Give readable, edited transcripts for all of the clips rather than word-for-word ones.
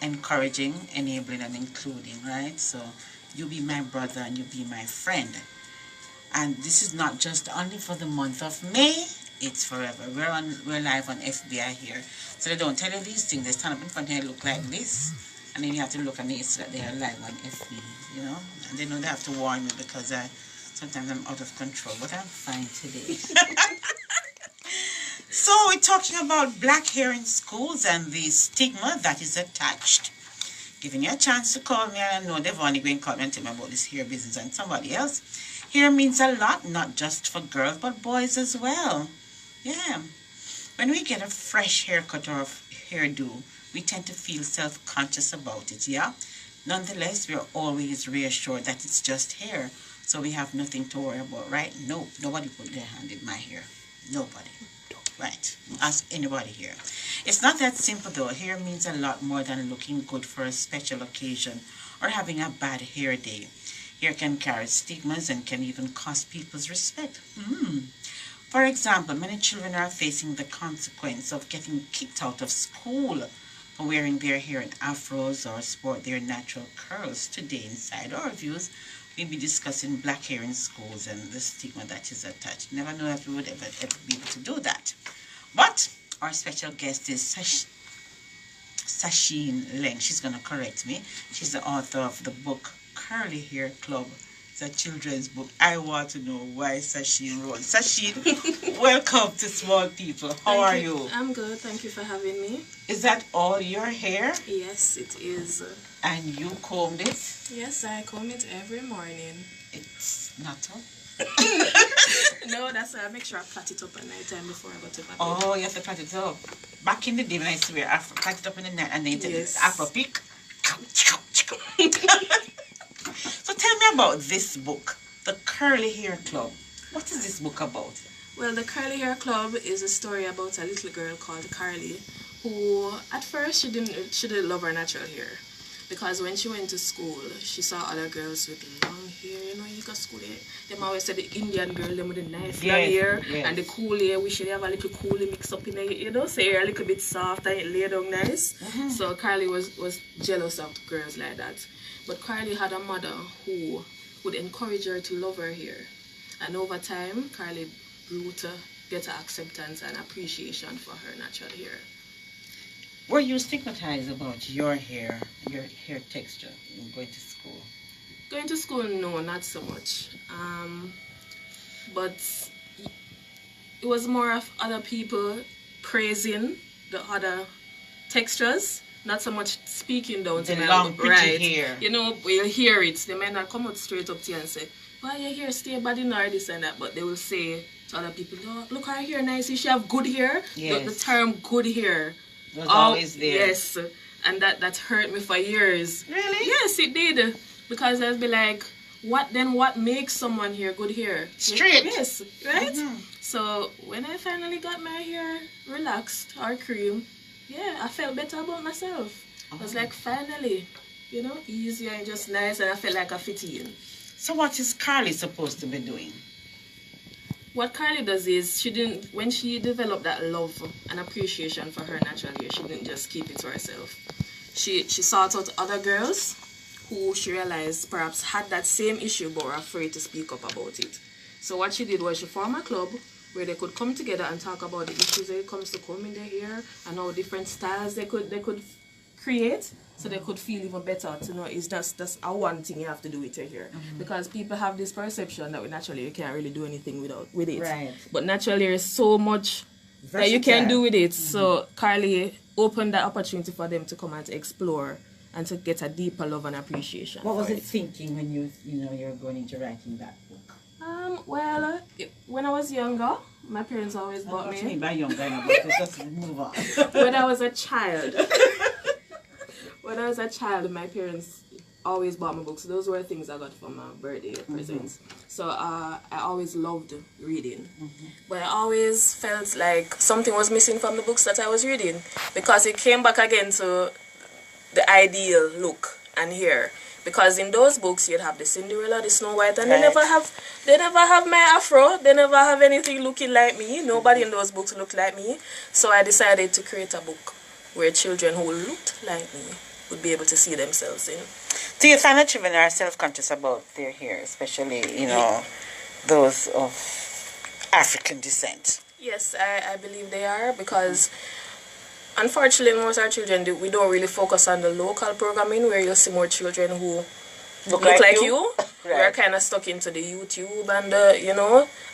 encouraging, enabling, and including, right? So you be my brother and you be my friend. And this is not just only for the month of May, it's forever. We're live on FBI here. So they don't tell you these things. They stand up in front of you and look like this. And then you have to look at me so that they are live on FB, you know. And they know they have to warn me because sometimes I'm out of control. But I'm fine today. So we're talking about black hair in schools and the stigma that is attached. Giving you a chance to call me, and I know they've only going to call me and tell me about this hair business and somebody else. Hair means a lot, not just for girls, but boys as well. Yeah. When we get a fresh haircut or a hairdo, we tend to feel self-conscious about it, yeah? Nonetheless, we're always reassured that it's just hair, so we have nothing to worry about, right? No, nobody put their hand in my hair. Nobody. Right. Ask anybody here. It's not that simple, though. Hair means a lot more than looking good for a special occasion or having a bad hair day. Hair can carry stigmas and can even cost people's respect. For example, many children are facing the consequence of getting kicked out of school for wearing their hair in afros or sport their natural curls. Today, inside our views, we'll be discussing black hair in schools and the stigma that is attached. Never know if we would ever be able to do that. But our special guest is Sasheen Leng. She's going to correct me. She's the author of the book Curly Hair Club. It's a children's book. I want to know why Sasheen wrote. Sasheen, welcome to Small People. How are you? I'm good. Thank you for having me. Is that all your hair? Yes, it is. And you combed it? Yes, I comb it every morning. It's natural? No, that's why I make sure I plait it up at night time before I go to bed. Oh, you have to plait it up. Back in the day when I swear, I plait it up in the night and then you take the afro pick. So tell me about this book, The Curly Hair Club. What is this book about? Well, The Curly Hair Club is a story about a little girl called Carly who at first she didn't love her natural hair. Because when she went to school, she saw other girls with long hair, you know, you go to school there. Them always said the Indian girl, them with the nice long hair, and the cool hair, we should have a little coolie mix up in it, you know, so hair a little bit soft and it laid down nice. So Carly was jealous of girls like that. But Carly had a mother who would encourage her to love her hair. And over time, Carly grew to get acceptance and appreciation for her natural hair. Were you stigmatized about your hair texture in going to school? Going to school, no, not so much. But it was more of other people praising the other textures, not so much speaking down to the me. Long, pretty hair. You know, we'll hear it. They might not come out straight up to you and say, "Why your hair stay bad in or this and that," but they will say to other people, "No, look her hair nice. She have good hair." Yes. The term "good hair" was always there. Yes, and that hurt me for years. Really? Yes, it did. Because I'd be like, what makes someone hair good hair? Straight. Yes, right? So when I finally got my hair relaxed or cream, yeah, I felt better about myself. I was like, finally, you know, easier and just nice, and I felt like I fit in. So what is Carly supposed to be doing? What Carly does is, when she developed that love and appreciation for her natural hair, she didn't just keep it to herself. She sought out other girls who she realized perhaps had that same issue but were afraid to speak up about it. So what she did was she formed a club where they could come together and talk about the issues when it comes to combing their hair and all different styles they could create, so they could feel even better to know it's that's a one thing you have to do with your hair. Because people have this perception that with natural hair you can't really do anything with it. Right. But natural hair is so much that you can do with it. So Carly opened that opportunity for them to come and to explore and to get a deeper love and appreciation. What was it thinking when you were going into writing that book? Well, when I was younger, my parents always bought me. What do you mean by younger? Let's move on. When I was a child. When I was a child, my parents always bought me books. Those were things I got for my birthday presents. So I always loved reading. But I always felt like something was missing from the books that I was reading, because it came back again to the ideal look and hair. Because in those books you'd have the Cinderella, the Snow White, and they never have my afro. They never have anything looking like me. Nobody in those books looked like me. So I decided to create a book where children who looked like me would be able to see themselves in. Do you find that children are self-conscious about their hair, especially, those of African descent? Yes, I believe they are, because unfortunately most of our children, we don't really focus on the local programming, where you'll see more children who look like you. Right. We're kind of stuck into the YouTube and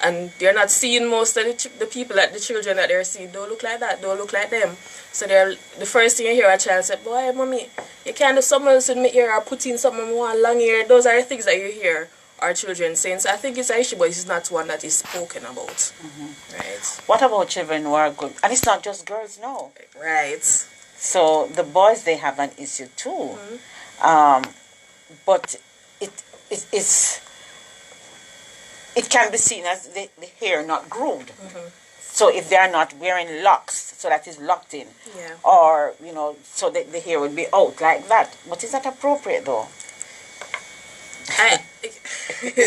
and they're not seeing most of the people that the children that they're seeing don't look like that, don't look like them. So the first thing you hear a child say, boy, mommy, you can't do something else with me ear, or put in something more long ear. Those are the things that you hear our children saying. So I think it's an issue, but it's not one that is spoken about. Right. What about children who are good? And it's not just girls, no. Right. So the boys, they have an issue too. But it can be seen as the hair not groomed. So if they are not wearing locks, so that is locked in, or so that the hair would be out like that. But is that appropriate though?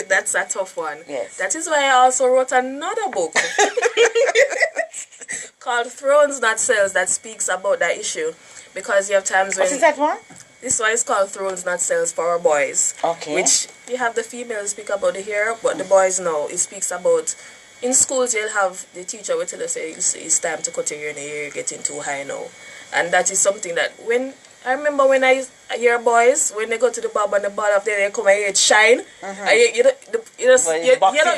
That's a tough one. Yes. That is why I also wrote another book called Thrones Not Cells, that speaks about that issue, because you have times when... What is that one? This one is called Thrones Not Cells for our boys. Okay. Which you have the females speak about the hair, but the boys know. It speaks about, in schools you'll have the teacher will tell us, say, it's time to cut your hair and your hair getting too high now. And that is something that I remember when I hear boys, when they go to the barber and the bar of there, they come and it shine. And you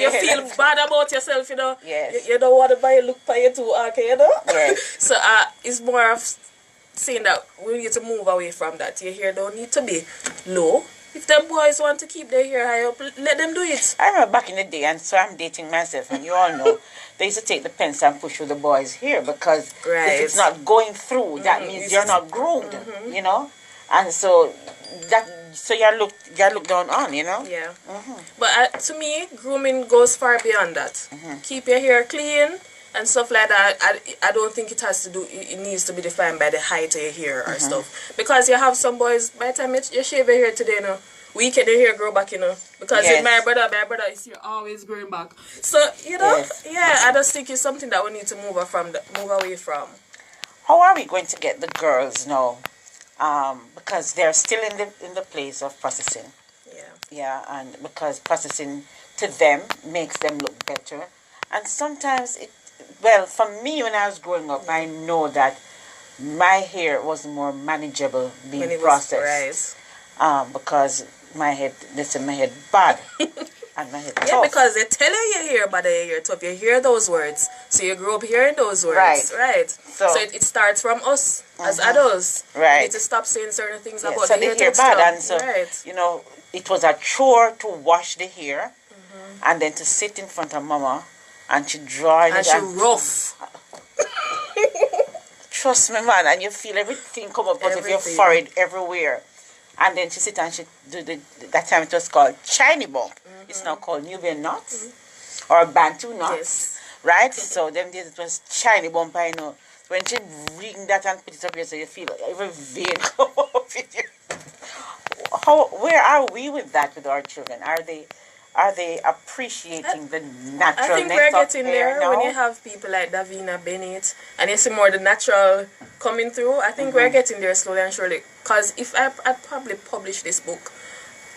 feel bad about yourself, Yes. You don't want to buy a look for you too, okay, Yes. So it's more of saying that we need to move away from that. Your hair don't need to be low. If them boys want to keep their hair high up, let them do it. I remember back in the day, and so I'm dating myself, and you all know, they used to take the pencil and push through the boys' hair, because if it's not going through, that means you're not groomed, and so you're looked down on, Yeah. But to me, grooming goes far beyond that. Keep your hair clean and stuff like that. I don't think it needs to be defined by the height of your hair or stuff, because you have some boys, by the time you shave your hair today, weekend your hair grow back, because with my brother his hair always growing back. So I just think it's something that we need to move away from. How are we going to get the girls now? Because they're still in the place of processing. Yeah, and because processing to them makes them look better, and sometimes for me, when I was growing up, I know that my hair was more manageable being processed. Because my head bad and my head tough. Yeah, because they tell you your hair bad and your hair tough. You hear those words, so you grow up hearing those words. Right. So it starts from us as adults. Right. We need to stop saying certain things about so the hair texture. Bad, and so right. It was a chore to wash the hair, and then to sit in front of Mama. And she draw it. And she rough. Trust me, man. And you feel everything come up out of your forehead everywhere. And then she sit and she do that time it was called shiny bump. It's now called Nubian knots or Bantu knots. Yes. Right? So them days it was shiny bump, I know. When she bring that and put it up here, so you feel every vein come up in you. Where are we with that with our children? Are they appreciating the naturalness? I think we're getting there now? When you have people like Davina Bennett and you see more the natural coming through. I think we're getting there slowly and surely. Because if I'd probably published this book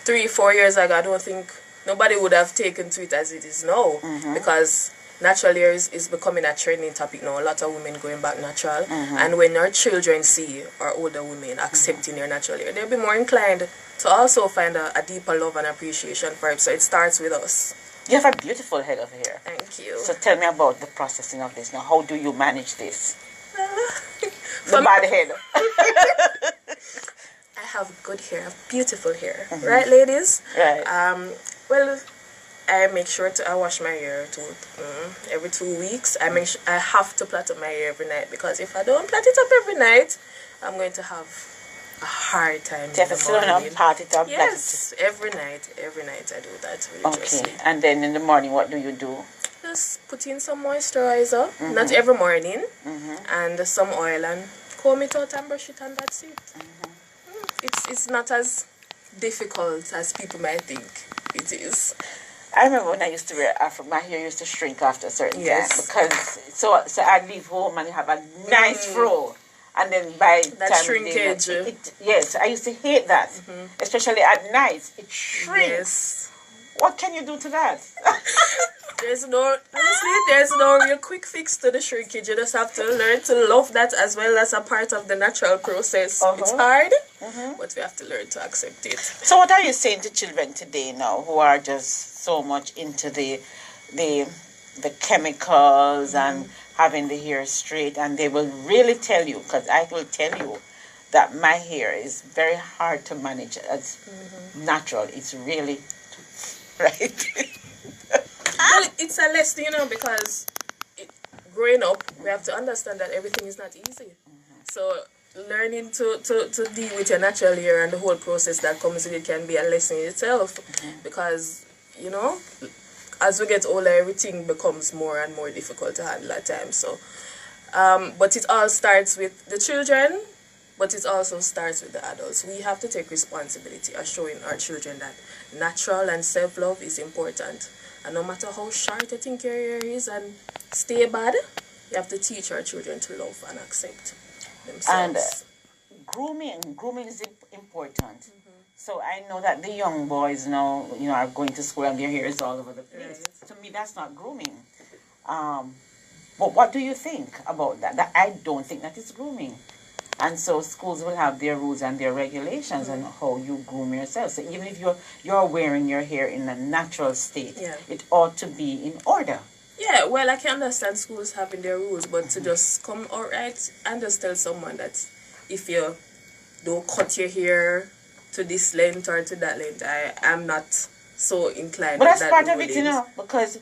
3-4 years ago, I don't think nobody would have taken to it as it is now. Because natural hair is becoming a trending topic now. A lot of women going back natural. And when our children see our older women accepting their natural hair, they'll be more inclined to also find a deeper love and appreciation for it. So it starts with us. You have a beautiful head of hair. Thank you. So tell me about the processing of this now. How do you manage this? The bad head. I have good hair. I have beautiful hair. Right, ladies? Right. Well, I make sure I wash my hair every 2 weeks. I have to plait up my hair every night, because if I don't plait it up every night, I'm going to have a hard time in the morning. Part it up. Yes, every night I do that religiously. Okay, and then in the morning, what do you do? Just put in some moisturizer, not every morning, and some oil, and comb it out and brush it, and that's it. It's not as difficult as people might think it is. I remember when I used to wear afro, my hair used to shrink after a certain time, because so I'd leave home and have a nice fro. And then by the that time shrinkage. Yes, I used to hate that, especially at night. It shrinks. Yes. What can you do to that? There's no real quick fix to the shrinkage. You just have to learn to love that as well as a part of the natural process. It's hard, but we have to learn to accept it. So what are you saying to children today now who are just so much into the chemicals and having the hair straight, and they will really tell you, because I will tell you that my hair is very hard to manage as natural. It's really right. Well, it's a lesson, because growing up, we have to understand that everything is not easy. So learning to deal with your natural hair and the whole process that comes with it can be a lesson in itself. Because, as we get older, everything becomes more and more difficult to handle at times. So, but it all starts with the children, but it also starts with the adults. We have to take responsibility of showing our children that natural and self-love is important. And no matter how short you think your hair is and stay bad, you have to teach our children to love and accept themselves. And grooming is important. So I know that the young boys now, are going to school and their hair is all over the place. Right. To me, that's not grooming. But what do you think about that? That I don't think that is grooming. And so schools will have their rules and their regulations on how you groom yourself. So even if you're wearing your hair in a natural state, it ought to be in order. Yeah, well, I can understand schools having their rules, but to just come outright and just tell someone that if you don't cut your hair to this length or to that length, I am not so inclined. But that's part of it, because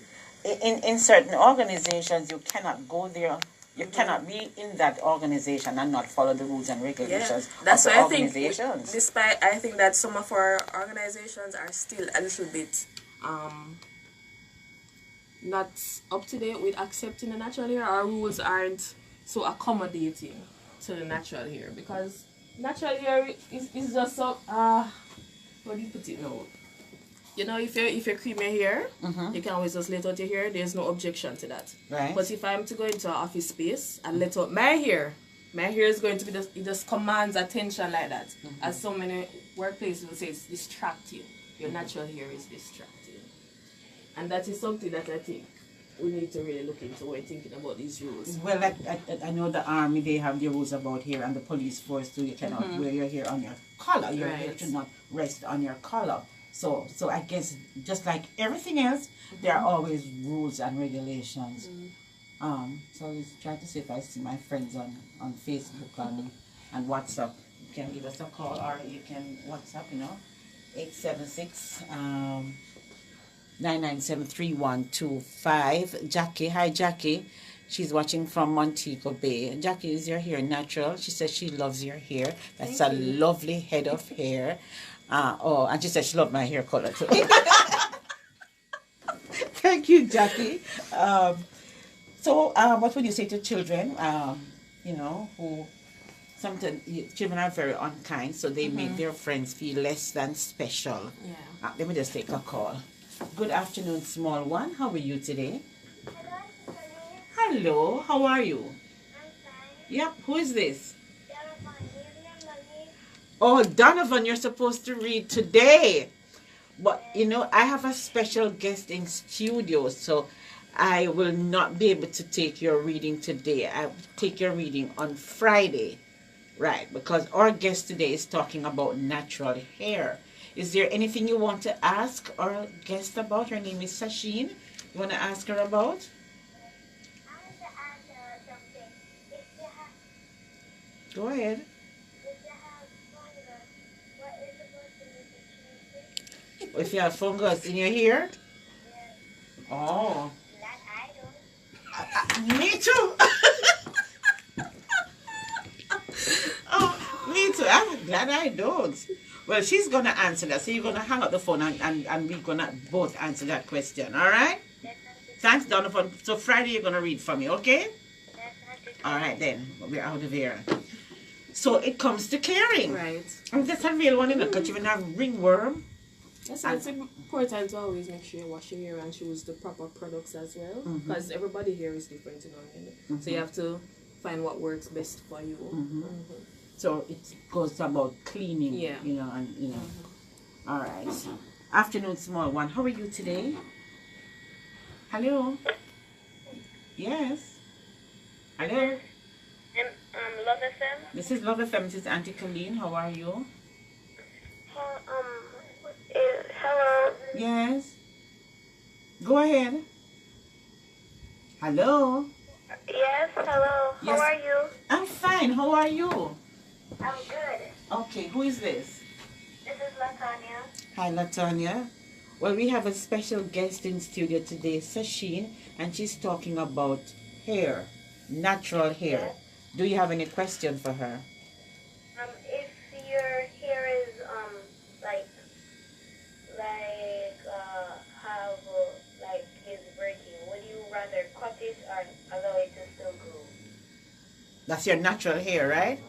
in certain organizations, you cannot go there. You cannot be in that organization and not follow the rules and regulations that's of the why organizations. I think that some of our organizations are still a little bit not up to date with accepting the natural hair. Our rules aren't so accommodating to the natural hair, because natural hair is just so what do you put it now? If you cream your hair, you can always just let out your hair. There's no objection to that. Right. But if I'm to go into an office space and let out my hair is going to be it just commands attention like that. As so many workplaces will say, it's distracting. Your natural hair is distracting. And that is something that I think we need to really look into when thinking about these rules. Well, I know the army, they have their rules about hair, and the police force too. You cannot wear your hair on your collar. Your hair should not rest on your collar. So I guess just like everything else, there are always rules and regulations. So let's try to see if I see my friends on Facebook and WhatsApp. You can give us a call, or you can WhatsApp, 876 9973125. Jackie, hi Jackie. She's watching from Montego Bay. Jackie, is your hair natural? She says she loves your hair. That's a lovely head of hair. And she said she loved my hair color too. Thank you, Jackie. So what would you say to children, who sometimes children are very unkind, so they make their friends feel less than special. Yeah. Let me just take a call. Good afternoon, small one. How are you today? Hello, how are you? I'm fine. Yep, who is this? Donovan, Oh, Donovan, you're supposed to read today. But, I have a special guest in studio, so I will not be able to take your reading today. I will take your reading on Friday. Right, because our guest today is talking about natural hair. Is there anything you want to ask our guest about? Her name is Sasheen. You want to ask her about? I want to ask something. Go ahead. If you have fungus, what is supposed to be the treatment? If you have fungus in your hair? Yes. Oh. That I don't. Me too. Oh, me too. I'm glad I don't. Well, she's going to answer that. So you're going to hang up the phone and we're going to both answer that question. All right? Thanks, Donovan. So Friday you're going to read for me, okay? All right, then. We're out of here. So it comes to caring. Right. And that's a real one, because you will have ringworm. Yes, it's important to always make sure you wash your hair and choose the proper products as well. Because everybody here is different, So you have to find what works best for you. So it goes about cleaning, Yeah. you know, and you know. All right. Afternoon, small one. How are you today? Hello. Yes. Hello. Love FM. This is Love FM. This is Auntie Colleen. How are you? Hello. Yes. Go ahead. Hello. Yes, hello. Yes. How are you? I'm fine. How are you? I'm good. Okay. Who is this? This is Latanya. Hi, Latanya. Well, we have a special guest in studio today, Sasheen, and she's talking about hair, natural hair. Do you have any question for her? If your hair is have is breaking, would you rather cut it or allow it to still grow? That's your natural hair, right?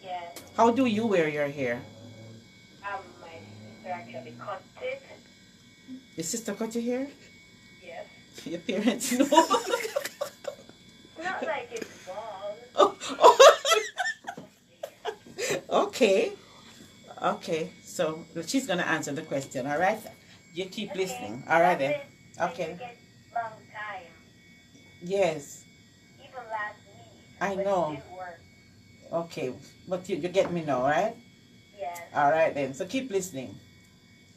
Yes. How do you wear your hair? My sister actually cut it. Your sister cut your hair? Yes. Your parents know? Not like it's bald. Okay. Okay. So she's gonna answer the question. All right. You keep listening. All right then. Okay. Long time. Yes. Even last week. I but know. It didn't work. Okay. But you get me now, right? Yes. All right then. So keep listening.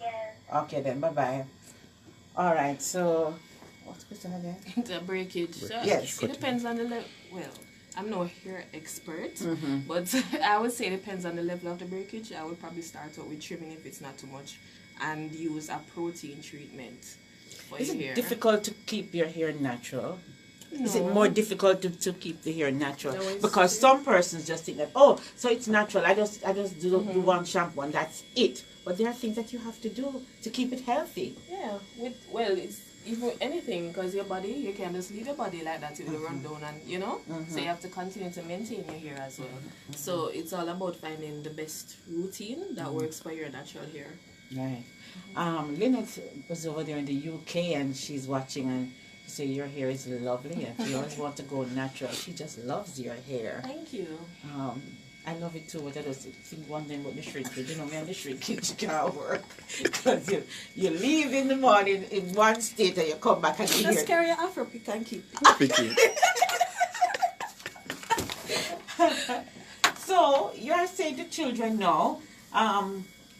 Yes. Okay then. Bye bye. All right. So what's the question again? The breakage. So Yes. it depends on the level. Well, I'm no hair expert, but I would say it depends on the level of the breakage. I would probably start out with trimming if it's not too much, and use a protein treatment for Is your it hair. difficult to keep your hair natural? Is it No. more difficult to keep the hair natural? No, it's- Because some persons just think that, oh, so it's natural. I just do one shampoo and that's it. But there are things that you have to do to keep it healthy. Yeah, it's even anything, because your body, you can't just leave your body like that, it will run down, and you know, so you have to continue to maintain your hair as well. So it's all about finding the best routine that works for your natural hair. Right. Lynette was over there in the UK and she's watching and she said your hair is lovely and she always wants to go natural. She just loves your hair. Thank you. I love it too, but I just think one thing about the shrinkage. You know, me and the shrinkage can't work. Because you leave in the morning in one state and you come back and you Just hear... carry your afro pick and keep. So, you're saying to children now,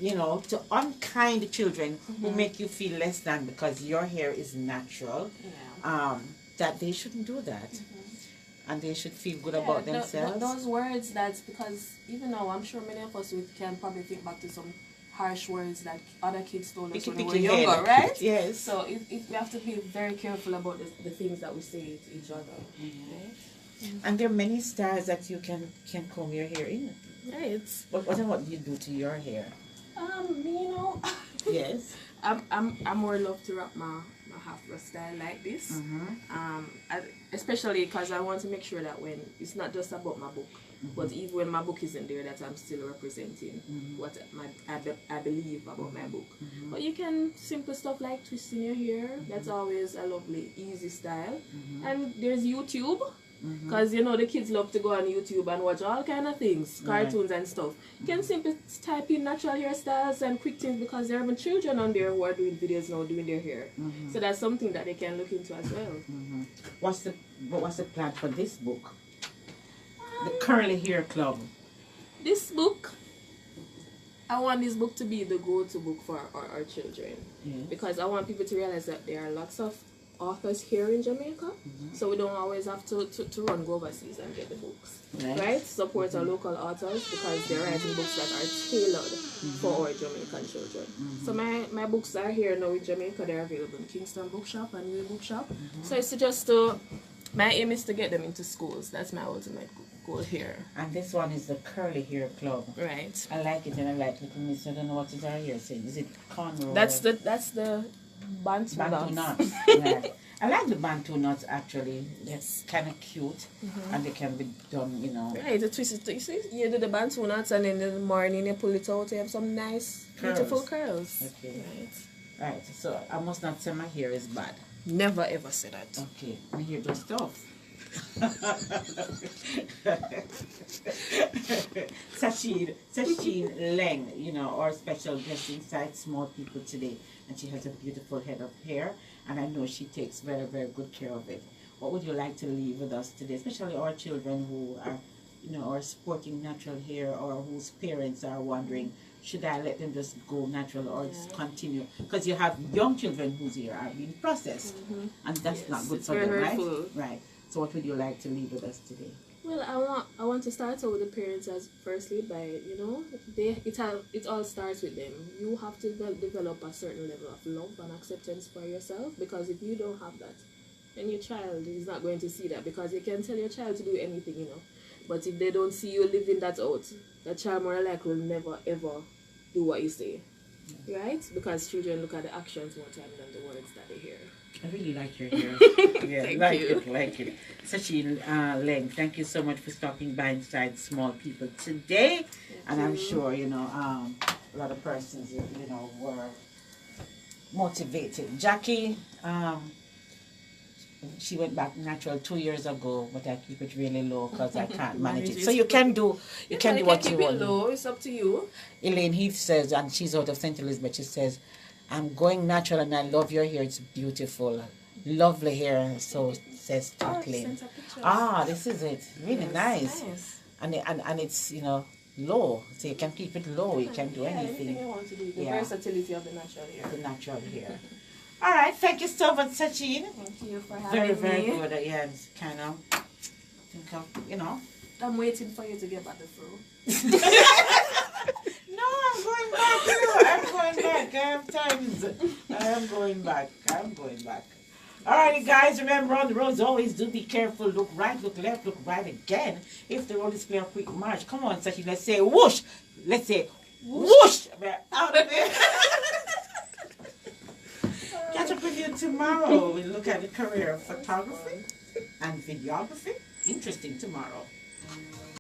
you know, to unkind children who make you feel less than because your hair is natural, that they shouldn't do that. And they should feel good about themselves. Those words, that's because, even though I'm sure many of us can probably think back to some harsh words that other kids told us when we were younger, right? Yes. So we have to be very careful about the things that we say to each other. Right? And there are many styles that you can comb your hair in. Right. But what do you do to your hair? You know, Yes. I more love to rock my Afro style like this. Especially because I want to make sure that when it's not just about my book, but even when my book isn't there, that I'm still representing what I believe about my book. But you can simple stuff like twisting your hair. That's always a lovely, easy style. And there's YouTube. Because you know the kids love to go on YouTube and watch all kind of things, cartoons and stuff. You can simply type in natural hairstyles and quick things, because there are even children on there who are doing videos now doing their hair. So that's something that they can look into as well. What's the plan for this book? The Curly Hair Club. This book, I want this book to be the go-to book for our children. Because I want people to realize that there are lots of authors here in Jamaica, so we don't always have to run go overseas and get the books, right? Support our local authors, because they're writing books that are tailored for our Jamaican children. So my books are here now in Jamaica. They're available in Kingston Bookshop and New Bookshop. So it's just my aim is to get them into schools. That's my ultimate goal here. And this one is the Curly Hair Club. Right. I like it, and I like Little Miss. I don't know what is our hair saying. Is it cornrow? That's the Bantu nuts. Yeah. I like the Bantu nuts actually. It's kind of cute, and they can be done, you know. Right, the twist it. You see, you do the Bantu nuts, and in the morning you pull it out. You have some nice, beautiful curls. Okay. Right. So I must not say my hair is bad. Never ever say that. Okay. My hair does stuff. Sachin Leng, you know, our special guest inside Small People today. And she has a beautiful head of hair. And I know she takes very, very good care of it. What would you like to leave with us today, especially our children who are, you know, are sporting natural hair or whose parents are wondering, should I let them just go natural or just continue? Because you have young children whose hair are being processed, and that's not good for them, right? Right. So what would you like to leave with us today? Well, I want to start out with the parents as firstly by, you know, it all starts with them. You have to develop a certain level of love and acceptance for yourself, because if you don't have that, then your child is not going to see that, because you can tell your child to do anything, you know, but if they don't see you living that out, the child more likely will never ever do what you say, right? Because children look at the actions more time than the words that they hear. I really like your hair. Yeah, Thank you. Like it. Sachin Leng, thank you so much for stopping by inside Small People today. And I'm sure, you know, a lot of persons, you know, were motivated. Jackie, she went back natural 2 years ago, but I keep it really low because I can't manage it. So you can do, you can do what you want. Keep it low. It's up to you. Elaine Heath says, and she's out of St. Elizabeth, she says, I'm going natural and I love your hair. It's beautiful. Lovely hair. So says Jacqueline. This is it. Really nice. And it's, you know, low. So you can keep it low. You can do anything. Anything you want to do. The versatility of the natural hair. The natural hair. All right. Thank you so much, Sachin. Thank you for having me. Very good. Yeah, it's kind of, think of, you know. I'm waiting for you to get back the fro. No, I'm going back. I'm going back. I am going back. Alrighty, guys. Remember, on the roads, always do be careful. Look right, look left, look right again. If the road is clear, quick march. Come on, Sachi. Let's say whoosh. Let's say whoosh. We're out of there. Catch up with you tomorrow. We'll look at the career of photography and videography. Interesting tomorrow.